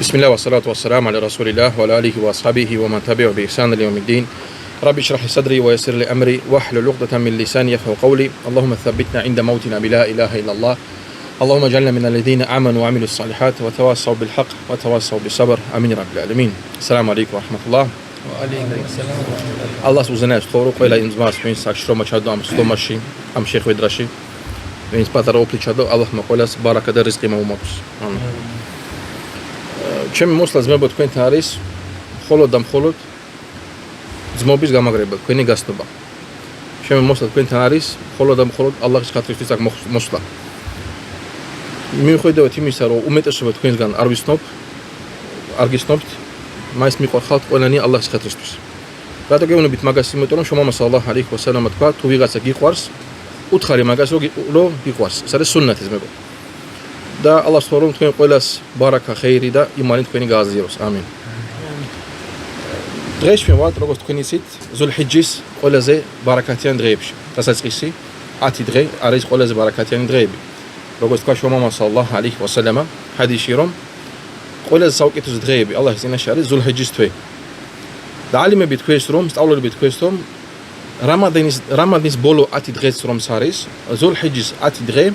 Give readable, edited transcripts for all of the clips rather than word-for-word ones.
بسم الله والصلاة والسلام على رسول الله وعلى آله وأصحابه ومن تبعه بإحسان إلى يوم الدين. رب اشرح لي صدري ويسر لي أمري واحلل عقدة من لساني يفقهوا قولي. اللهم ثبتنا عند موتنا بلا إله إلا الله. اللهم اجعلنا من الذين آمنوا وعملوا الصالحات وتواصوا بالحق وتواصوا بالصبر. آمين رب العالمين. السلام عليكم ورحمة الله. الله უზენაეს თხოვრო ყველა იმ ძმას ვინც აქ შრომა ჩადო ამ სტომაში, ამ შეხვედრაში, ვინც პატარა ოფლი ჩადო, ალლაჰმა ყველას ბარაკა და რიზყი მოუმოწოს. ჩემი მოსვლა ძმებო თქვენთან არის მხოლოდ და მხოლოდ ძმობის გამაგრება, თქვენი გასტობა. ჩემი მოსვლა თქვენთან არის მხოლოდ და მხოლოდ ალლაჰის ხატრისთვის აქ მოსვლა. მიუხედავად იმისა, რომ უმეტესობა თქვენგან არ გიცნობთ, მას მიყვარხავთ ყველანი ალლაჰის ხატრისთვის. რატო გეუბნებით მაგას? იმიტომ რომ შუმა სალალაჰუ ალეიჰი ვასალამ თქვა, თუ ვიღაცა გიყვარს, უთხარი მაგას, რომ გიყვარს. ეს არის სუნნათი ძმებო. და ალლაჰს ვთხოვ, რომ თქვენ ყველას ბარაკა, ხეირი და იმანი თქვენი გააზიაროს. ამინ. დღეში ვარ, როგორც თქვენ იცით, ზულჰიჯის ყველაზე ბარაკათიანი დღეებში. დასაწყისი 10 დღე არის ყველაზე ბარაკათიანი დღეები. როგორც თქვა შუმა სალალაჰუ ალეიჰი ვასალამ ჰადისში, რომ ყველაზე საუკეთესო დღეები ალლაჰის წინაშე არის ზულჰიჯის თვე. და ალიმები თქვენს რომ სწავლობები თქვენს რომ რამადანის ბოლო 10 დღეც რომ არის ზულჰიჯის 10 დღე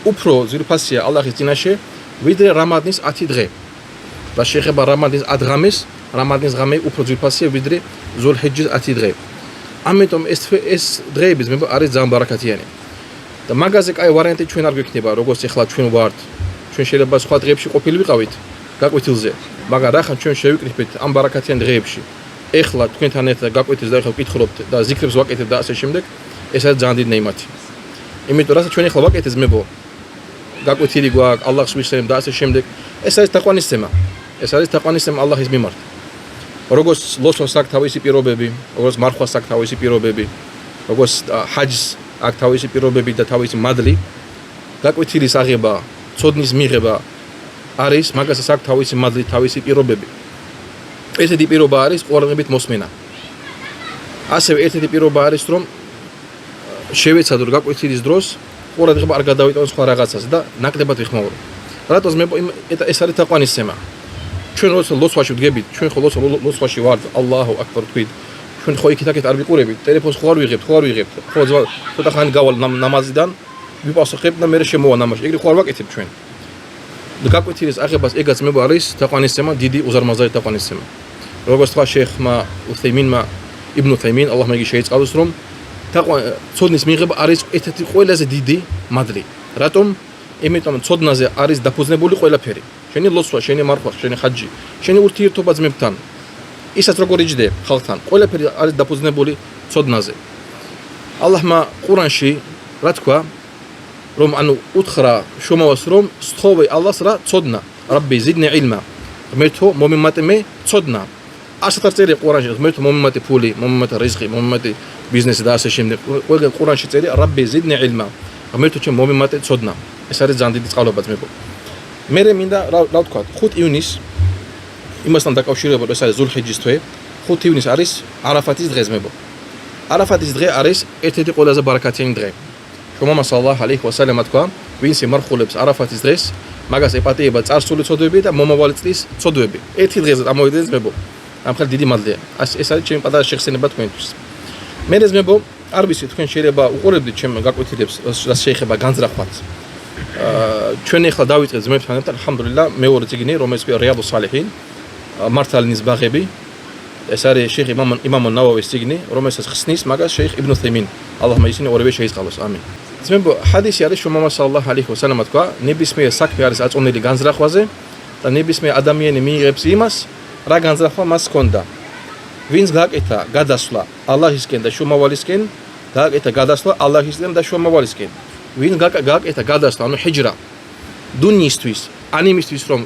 უფრო ძირფასია ალლაჰის წინაშე ვიდრე რამადანის 10 დღე. და შეეხება რამადანის 10 ღამეს, რამადანის ღამე უფრო ძირფასია ვიდრე ზულჰიჯის 10 დღე. ამიტომ ეს დღეები ძმებო არის ძალიან ბარაკათიანი. და მაგაზე კაი ვარიანტი ჩვენ არ გვექნება, როგორც ეხლა ჩვენ ვართ. ჩვენ შეიძლება სხვა დღეებში ყოფილი ვიყავით გაკვეთილზე, მაგრამ რახან ჩვენ შევიკრიფეთ ამ ბარაკათიან დღეებში. ეხლა თქვენთან ერთად გაკვეთილს და ეხლა ვკითხულობთ და ზიქრებს ვაკეთებ და ასე შემდეგ, ეს არის ძალიან დიდი ნეიმათი. იმიტომ რასაც ჩვენ ეხლა ვაკეთებ ძმებო, გაკვეთილი გვაქვს, ალლაჰს ვისწრებ და ასე შემდეგ, ეს არის თაყვანისცემა. ეს არის თაყვანისცემა ალლაჰის მიმართ. როგორც ლოცვას აქვს თავისი პირობები, როგორც მარხვას აქვს თავისი პირობები, როგორც ჰაჯს აქვს თავისი პირობები და თავისი მადლი, გაკვეთილის აღება, ცოდნის მიღება არის, მაგასაც აქვს თავისი მადლი, თავისი პირობები. ესეთი პირობა არის ყურადღებით მოსმენა. ასევე ესეთი პირობა არის, რომ შევეცადო გაკვეთილის დროს ყურადღება არ გადავიტანო სხვა რაღაცას და ნაკლებად ვიხმაურო. რატომ მე ეს არის თაყვანისცემა. ჩვენ როცა ლოცვაში ვდგებით, ჩვენ ხო ლოცვაში ვართ, ალლაჰუ აკბარ ვთქვით. ჩვენ ხო იქით-აქეთ არ ვიყურებით, ტელეფონს ხო არ ვიღებთ. ხო ცოტა ხანი გავალ ნამაზიდან, ვიპასუხებ და მე შემოვა ნამაზში. ეგრე ხო არ ვაკეთებ ჩვენ. გაკვეთილის აღებას ეგაც მე არის თაყვანისცემა, დიდი უზარმაზარი თაყვანისცემა. როგორც თქვა შეიხმა უთეიმინმა იბნ უთეიმინ, ალლაჰმა იგი შეიწყალოს, რომ ცოდნის მიღება არის ერთ-ერთი ყველაზე დიდი მადლი. რატომ? იმიტომ ცოდნაზე არის დაფუძნებული ყველაფერი. შენი ლოცვა, შენი მარხვა, შენი ხაჯი, შენი ურთიერთობა ძმებთან, ისაც როგორ იჯდე ხალხთან, ყველაფერი არის დაფუძნებული ცოდნაზე. ალლაჰმა ყურანში რა თქვა? რომ ანუ უთხრა შუმავას რომ სთხოვე ალლას რა ცოდნა. რაბბი ზიდნი ილმა. ღმერთო მომიმატე მე ცოდნა. ასეთ არ წერია ყურანში, ღმერთო მომიმატე ფული, მომიმატე რიზყი, მომიმატე ბიზნესი და ასე შემდეგ. ყველა ყურანში წერია რაბბი ზიდნი ილმა. ღმერთო ჩემ მომიმატე ცოდნა. ეს არის ძალიან დიდი წყალობა ძმებო. მე მინდა რა ვთქვა, 5 ივნის იმასთან დაკავშირებულად ეს არის ზულჰიჯის თვე. 5 ივნის არის არაფათის დღე ძმებო. არაფათის დღე არის ერთ-ერთი ყველაზე ბარაკათიანი დღე. შუმა სალალაჰუ ალეიჰი ვასალამ თქვა, ვინც ემარხულებს არაფათის დღეს, მაგას ეპატიება წარსული ცოდვები და მომავალი წლის ცოდვები. ერთი დღეზე ამოვიდეს ძმებო. ამ ხელ დიდი მადლია. ეს არის ჩემი პატარა შეხსენება თქვენთვის. მე ძმებო, არ ვიცი თქვენ შეიძლება უყურებდით ჩემ გაკვეთილებს, რაც შეეხება განზრახვას. ჩვენ ახლა დავიწყეთ ძმებთან ერთად, ალჰამდულილლა, მეორე წიგნი, რომელიც ქვია რიადუს სალიჰინ, მართალინის ბაღები. ეს არის შეიხ იმამ ნავავის წიგნი, რომელსაც ხსნის მაგას შეიხ იბნ უთეიმინ. ალლაჰმა ისინი ორივე შეიწყალოს. ამინ. ძმებო, ჰადისი არის შუმა სალალაჰუ ალეიჰი ვასალამ თქვა, ნებისმიერ საქმე არის აწონილი განზრახვაზე და ნებისმიერ ადამიანი მიიღებს იმას, რა განზრახვა მას ჰქონდა. ვინც გააკეთა გადასვლა ალლაჰისკენ და შუმავალისკენ, გააკეთა გადასვლა ალლაჰისკენ და შუმავალისკენ. ვინც გააკეთა გადასვლა, ანუ ჰიჯრა დუნიისთვის, ანიმისთვის რომ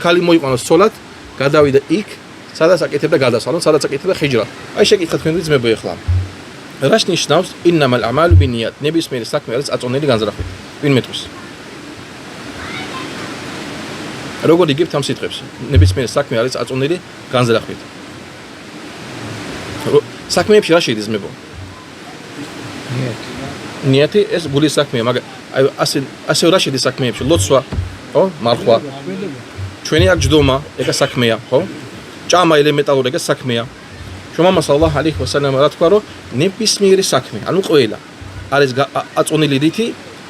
ქალი მოიყვანოს ცოლად, გადავიდა იქ, სადაც აკეთებდა გადასვლა, ანუ სადაც აკეთებდა ჰიჯრა. აი შეკითხა თქვენ ძმებო ეხლა. რას ნიშნავს ინნამალ ამალუ ბინიათ? ნებისმიერი საქმე არის აწონილი განზრახვით. ვინ მეტყვის? როგორ იგებთ ამ სიტყვებს? ნებისმიერი საქმე არის აწონილი განზრახვით. საქმეებში რა შეიდის ძმებო? ნიათი ეს გულის საქმეა, მაგრამ აი ასე რა შეიდის საქმეებში? ლოცვა, ხო? მარხვა. ჩვენი არ ჯდომა, ეგა საქმეა, ხო? ჭამა ელემენტარული ეგა საქმეა. შუამამა სალალაჰუ ალეიჰი ვასალამ რა თქვა, რომ ნებისმიერი საქმე, ანუ ყველა არის აწონილი რითი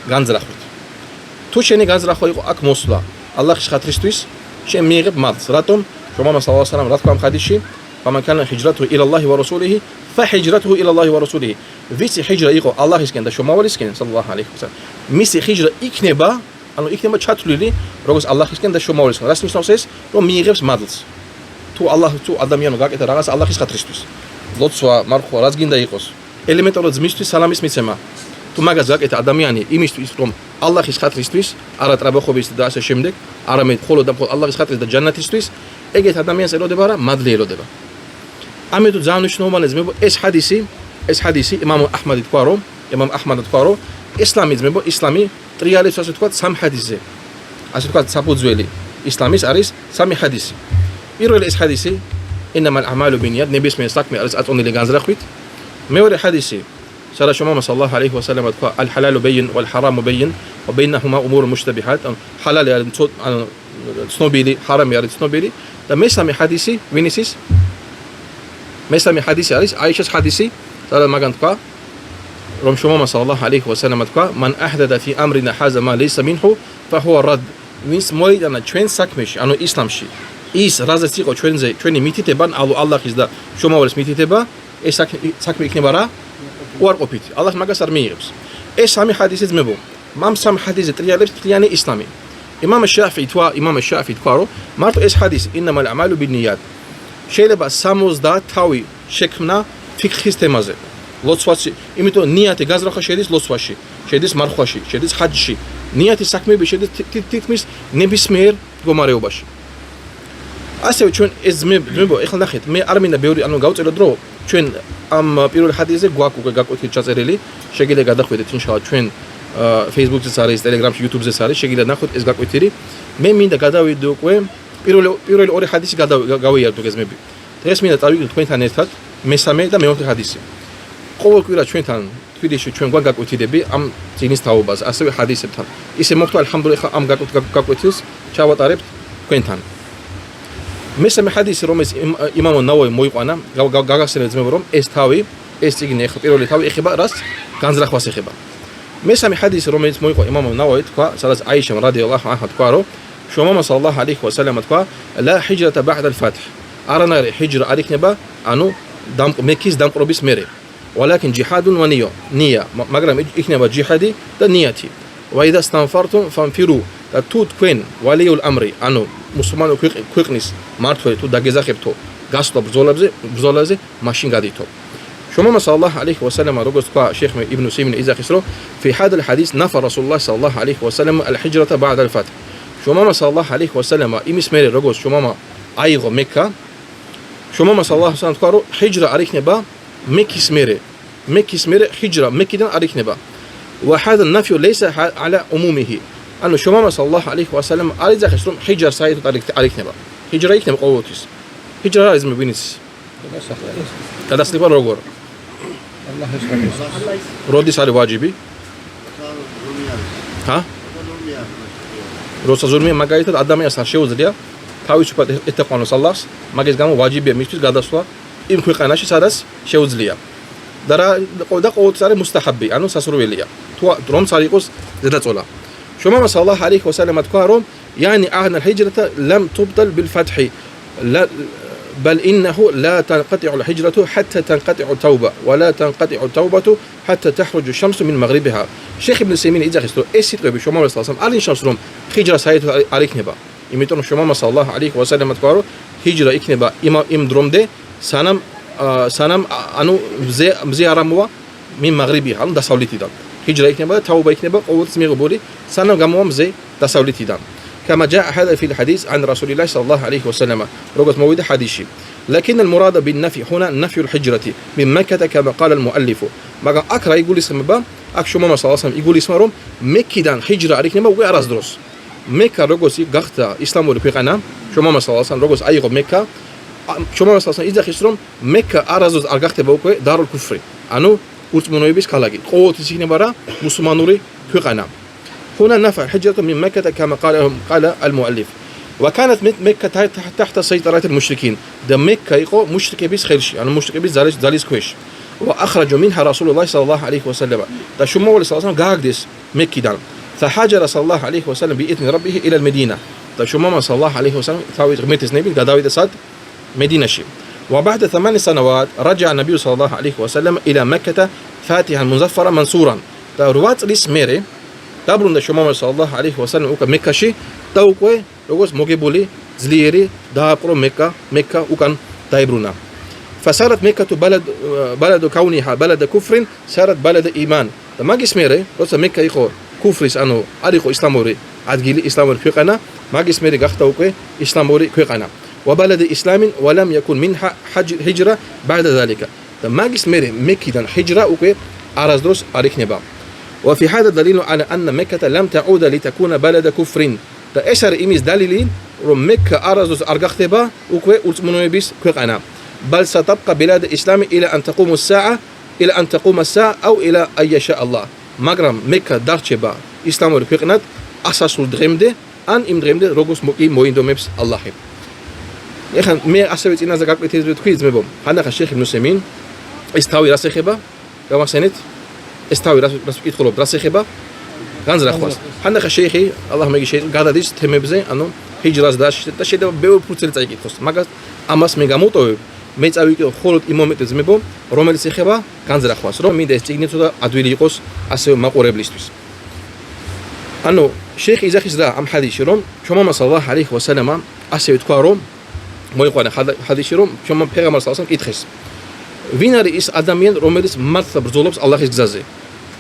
განზრახვით. თუ შენი განზრახვა იყო აქ მოსვლა, ალლაჰის ხატრისთვის, შენ მიიღებ მადლს. რატომ? შუამამა სალალაჰუ ალეიჰი ვასალამ რა თქვა ამ ხადისში? فمن كان هجرته إلى الله ورسوله فهجرته إلى الله ورسوله. ვისი ჰიჯრა იყო ალლაჰისკენ და შრომავალისკენ სალალაჰუ ალეიჰი ვასალამ. მისი ჰიჯრა იქნება, ანუ იქნება ჩათვლილი როგორც ალლაჰისკენ და შრომავალისკენ. რას ნიშნავს ეს? რომ მიიღებს მადლს. თუ ადამიანო გაკეთა რაღაც ალლაჰის ხატრისთვის. ლოცვა, მარხვა, რაც გინდა იყოს. ელემენტარულად ძმისთვის სალამის მიცემა. თუ მაგას გაკეთა ადამიანი იმისთვის, რომ ალლაჰის ხატრისთვის, არა ტრაბახობის და ასე შემდეგ, არამედ მხოლოდ და მხოლოდ ალლაჰის ხატრის და ჯანნათისთვის, ეგეთ ადამიანს ელოდება რა? მადლი ელოდება. ამიტომ ძალიან მნიშვნელოვანია ძმებო, ეს ჰადისი იმამ აჰმადი თქვა, რომ ისლამი ძმებო, ისლამი ტრიალებს ასე თქვა სამ ჰადისზე. ასე თქვა საფუძველი ისლამის არის სამი ჰადისი. პირველი ეს ჰადისი ინამალ ამალუ ბინიათ, ნებისმიერ საქმე არის აწონილი განზრახვით. მეორე ჰადისი სადაც შუამამა სალალაჰუ ალეიჰი ვასალამ თქვა ალ-ჰალალუ ბაინ ვალ-ჰარამუ ბაინ ვა ბაინაჰუმა უმურun მუშტაბიჰათ, ჰალალი არის ცნობილი, ჰარამი არის ცნობილი. და მესამე ჰადისი ვინის ის? მესამე ჰადისი არის აიშას ჰადისი, სადაც მაგან თქვა, რომ შუამამა სალალაჰუ ალეიჰი ვასალამ თქვა მან აჰდადა ფი ამრინა ჰაზა მა ლეისა მინჰუ ფაჰუა რად. ვინც მოიტანა ჩვენ საქმეში, ანუ ისლამში ის რაზეც იყო ჩვენი მითითება, ალლაჰის და შრომავალის მითითება, ეს საქმე იქნება რა? უარყოფითი. ალლაჰ მაგას არ მიიღებს. ეს სამი ჰადისი ძმებო, ამ სამ ჰადისზე ტრიალებს მთლიანი ისლამი. იმამ შაფიი თქვა, რომ მარტო ეს ჰადისი ინამალ ამალუ ბინიათ შეიძლება 70 თავი შექმნა ფიქრის თემაზე. ლოცვაში, იმიტომ ნიათი განზრახვა შედის ლოცვაში, შედის მარხვაში, შედის ჰაჯში. ნიათი საქმეები შედის თითქმის ნებისმიერ მდგომარეობაში. ასევე ჩვენ ეს ძმებო, ეხლა ნახეთ, მე არ მინდა ბევრი გავწეროთ, რომ ჩვენ ამ პირველ ჰადისზე გვაქვს უკვე გაკვეთილი ჩაწერილი, შეგიძლიათ გადახვიდეთ ინშაალლა ჩვენ Facebook-ზეც არის, Telegram-ში, YouTube-ზეც არის, შეგიძლიათ ნახოთ ეს გაკვეთილი. მე მინდა გადავიდე უკვე პირველი ორი ჰადისი გავიარდო გეზმები. დღეს მინდა წავიდეთ თქვენთან ერთად მესამე და მეოთხე ჰადისი. ყოველ კვირა ჩვენთან თბილისში ჩვენ გაკვეთილები ამ წინის თაობაზე, ასევე ჰადისებთან. ისე მოხდა ალჰამდულილlah ამ გაკვეთილს ჩავატარებთ თქვენთან. მესამე ჰადისი რომელიც იმამ ნავოვი მოიყვანა, გაგახსენებთ ძმებო, რომ ეს წიგნი ეხლა პირველი თავი ეხება რას? განზრახვას ეხება. მესამე ჰადისი რომელიც მოიყვანა იმამ ნავოვი თქვა, სადაც აიშა რადიალლაჰუ ანჰა თქვა, რომ შუამამა სალალაჰუ ალეიჰი ვასალამ თქვა, ლა ჰიჯრატა ბა'და ალ-ფათჰ. არანაირი ჰიჯრა არ იქნება, ანუ მექის დამყრობის მერე. ولكن جهاد ونية მაგრამ იქნება ჯიჰადი და ნიათი. وإذا استنفرتم فانفروا. და თუ თქვენ ვალიულ ამრი, ანუ მუსლიმანო ქვეყნის მართველი თუ დაგეზახებთო გასვლა ბრძოლაზე, მაშინ გადითო. შუამამა სალალაჰუ ალეიჰი ვასალამ როგორც თქვა შეიხ იბნუ სიმინ იზახის, რომ في هذا الحديث نفى رسول الله صلى الله عليه وسلم الهجرة بعد الفتح. შუამამა სალალაჰუ ალეიჰი ვასალამ იმის მერე როგორც შუამამა აიღო მექა, შუამამა სალალაჰუ ალეიჰი ვასალამ თქვა, რომ ჰიჯრა არ იქნება მექის მერე ჰიჯრა მეკიდან არ იქნება. وهذا النفي ليس على عمومه. ანუ შუამამა სალალაჰუ ალეიჰი ვასალამ არ იძახეს რომ ჰიჯრა საერთოდ არ იქნება. ჰიჯრა იქნება ყოველთვის. ჰიჯრა არის მევინის გადასახება როგორ? ალლაჰის ხატის. როდის არის ვაჯიბი? როცა ზურმია მაგალითად ადამიანს არ შეუძლია თავისუფლად ეთაყვანოს ალლაჰს, მაგის გამო ვაჯიბია მისთვის გადასვლა იმ ქვეყანაში, სადაც შეუძლია. და ყოველთვის არის მუსტაჰაბი, ანუ სასურველია. თუ რომც არ იყოს ზედაწოლა. შუამამა სალალაჰუ ალეიჰი ვასალამ თქვა, რომ يعني أن الهجرة لم تبطل بالفتح بل إنه لا تنقطع الهجرة حتى تنقطع التوبة ولا تنقطع التوبة حتى تخرج الشمس من مغربها. شيخ ابن سيمين იძახის, რომ ეს სიტყვები შუამამა სალალაჰუ ალეიჰი ვასალამ არ ნიშნავს, რომ ჰიჯრა საერთოდ არ იქნება. იმიტომ რომ შუამამა სალალაჰუ ალეიჰი ვასალამ თქვა, რომ ჰიჯრა იქნება იმ დრომდე, სანამ ანუ მზე არ ამოვა მინ მაღრიბი, ანუ დასავლეთიდან. ჰიჯრა იქნება და თაუბა იქნება ყოველთვის მიღებული, სანამ გამოვა მზე დასავლეთიდან. كما جاء هذا في الحديث عن رسول الله صلى الله عليه وسلم. როგორც მოვიდა ჰადისში. لكن المراد بالنفي هنا نفي الهجرة من مكة كما قال المؤلف. მაგრამ აქ რა იგულისხმება? აქ შუამამა სალალაჰუ ალეიჰი ვასალამ იგულისხმება, რომ მეკიდან ჰიჯრა არ იქნება უკვე არასდროს. მექა როგორც გახდა ისლამური ქვეყანა, შუამამა სალალაჰუ ალეიჰი ვასალამ როგორც აიღო მექა, შუამამა სალალაჰუ ალეიჰი ვასალამ იძახის, რომ მექა არასდროს არ გახდება უკვე დარულ კუფრი, ანუ ურწმუნოების ქალაქი. ყოველთვის იქნება რა? მუსლიმანური ქვეყანა. هنا نفى الهجرة من مكة كما قال المؤلف. وكانت مكة تحت سيطرة المشركين ده مكة يقو مشركي بس خيرش يعني مشركي بس زاليس كويش وأخرجوا منها رسول الله صلى الله عليه وسلم ده شمول صلى الله عليه وسلم قاعدس مكة دان فهاجر صلى الله عليه وسلم بإذن ربه إلى المدينة ده شمول صلى الله عليه وسلم ثاوي غميتس نبي قداوي صاد مدينة شيء وبعد 8 سنوات رجع النبي صلى الله عليه وسلم إلى مكة فاتحا مظفرا منصورا ده روات الاسميري دابرون ده شمول صلى الله عليه وسلم وكا مكة شيء توقوي როგორც მოგებული ძლიერი დააპყრო მეკა უკან დაიბრუნა فصارت مكة بلد كونها بلد كفر صارت بلد إيمان და მაგის მერე როცა მეკა იყო كفრის ანუ არ იყო ისლამური ადგილი ისლამური ქვეყანა მაგის მერე გახდა უკვე ისლამური ქვეყანა وبلد إسلام ولم يكن منها هجرة بعد ذلك და მაგის მერე მეკიდან ჰიჯრა უკვე არასდროს არ იქნება وفي هذا دليل على أن مكة لم تعود لتكون بلد كفر და ეს არის იმის დალილი რომ მეკა არასდროს არ გახდება უკვე ურწმუნოების ქვეყანა بل ستبقى بلاد الإسلام إلى أن تقوم الساعة أو إلى أن يشاء الله მაგრამ მეკა დარჩება ისლამური ქვეყნად ასასრულ დღემდე ან იმ დღემდე როგორც მოინდომებს ალლაჰი ეხლა მე ასევე წინაზე გაკვეთილზე თქვი ძმებო ხანახა შეიხ იბნ უსეიმინ ეს თავი რას ეხება გამახსენეთ ეს თავი რას ვკითხულობ რას ეხება განზრახვას ხანახა შეიხი ალლაჰ მეგი გადადის თემებზე ანუ ჰიჯრას და შეიძლება ბევრი ფურცელი წაიკითხოს მაგას ამას მე გამოტოვებ მე წავიკითხო ხოლოდ იმ მომენტზე ძმებო რომელიც ეხება განზრახვას რომ მინდა ეს წიგნი ცოტა ადვილი იყოს ასევე მაყურებლისთვის ანუ შეიხი იზახის რა ამ ჰადისში რომ შომამა სალალაჰ ალეიჰი ვასალამა ასევე თქვა რომ მოიყვანა ჰადისში რომ შომა პეღამბარ სალალაჰ კითხეს ვინ არის ის ადამიანი რომელიც მართლა ბრძოლობს ალლაჰის გზაზე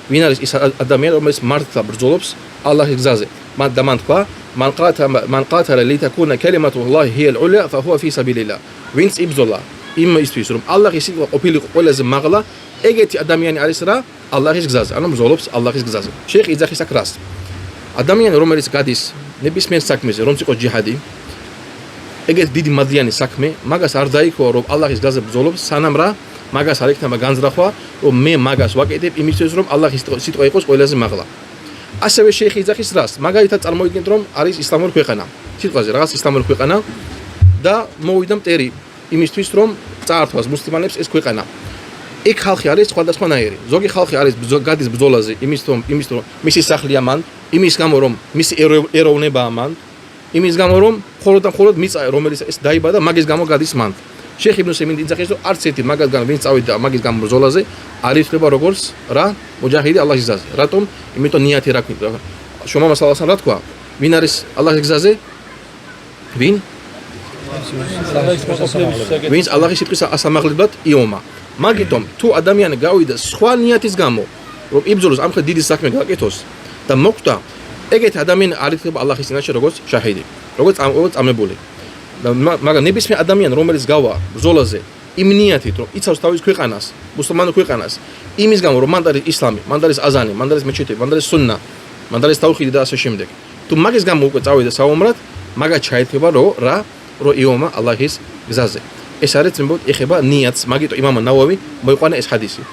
ვინ არის ის ადამიანი რომელიც მართლა ბრძოლობს ალლაჰის გზაზე მან თქვა მან ყატალა ლიტაკუნა კალიმატულლაჰი ჰიალ ულია ფაჰუა ფი საბილილlah ვინც იბრძოლა იმისთვის რომ ალლაჰის სიტყვა ყოფილიყო ყველაზე მაღლა ეგეთი ადამიანი არის რა ალლაჰის გზაზე ანუ ბრძოლობს ალლაჰის გზაზე შეიხი იძახის აქ რას ადამიანი რომელიც გადის ნებისმიერ საქმეზე რომც იყოს ჯიჰადი ეგეთ დიდი მადლიანი საქმე მაგას არ დაიქოა რომ ალლაჰის გზაზე ბრძოლობს სანამ რა მაგას არ იქნება განზრახვა რომ მე მაგას ვაკეთებ იმისთვის რომ ალლაჰის სიტყვა იყოს ყველაზე მაღლა ასევე შეიხი იძახის რას მაგალითად წარმოვიდგინეთ რომ არის ისლამური ქვეყანა სიტყვაზე რაღაც ისლამური ქვეყანა და მოვიდა მტერი იმისთვის რომ წაართვას მუსლიმანებს ეს ქვეყანა იქ ხალხი არის სხვადასხვანაირი ზოგი ხალხი არის გადის ბრძოლაზე იმის რომ მისი სახლია მან იმის გამო რომ მისი ეროვნებაა მან იმის გამო რომ მხოლოდ მიწა რომელიც ეს დაიბადა მაგის გამო გადის მან შეიხ იბნ უსეიმინ იძახის რომ არც ერთი მაგალგან ვინც წავიდა მაგის გამო ბრძოლაზე არ ითვლება როგორც რა მუჯაჰიდი ალლაჰის გზაზე რატომ იმიტომ ნიათი რა ქვია შომამა სალალაჰ რა თქვა ვინ არის ალლაჰის გზაზე ვინ ვინც ალლაჰის სიტყვის ასამაღლებლად იომა მაგიტომ თუ ადამიანი გავიდა სხვა ნიათის გამო რომ იბრძოლოს ამხრივ დიდი საქმე გაკეთოს და მოკვდა ეგეთი ადამიანი არ ითვლება ალლაჰის წინაშე როგორც შაჰიდი როგორც წამებული და მაგრამ ნებისმიერ ადამიანი რომელიც გავა ბრძოლაზე იმ ნიათით რომ იცავს თავის ქვეყანას მუსლიმანურ ქვეყანას იმის გამო რომ მან არის ისლამი მან არის აზანი მან არის მეჩეთები მან არის სუნნა მან არის თავხიდი და ასე შემდეგ თუ მაგის გამო უკვე წავიდა საომრად მაგას ჩაერთვება რომ იომა ალლაჰის გზაზე ეს არის ძმებო ეხება ნიათს მაგიტო იმამ ნავავი მოიყვანა ეს ჰადისი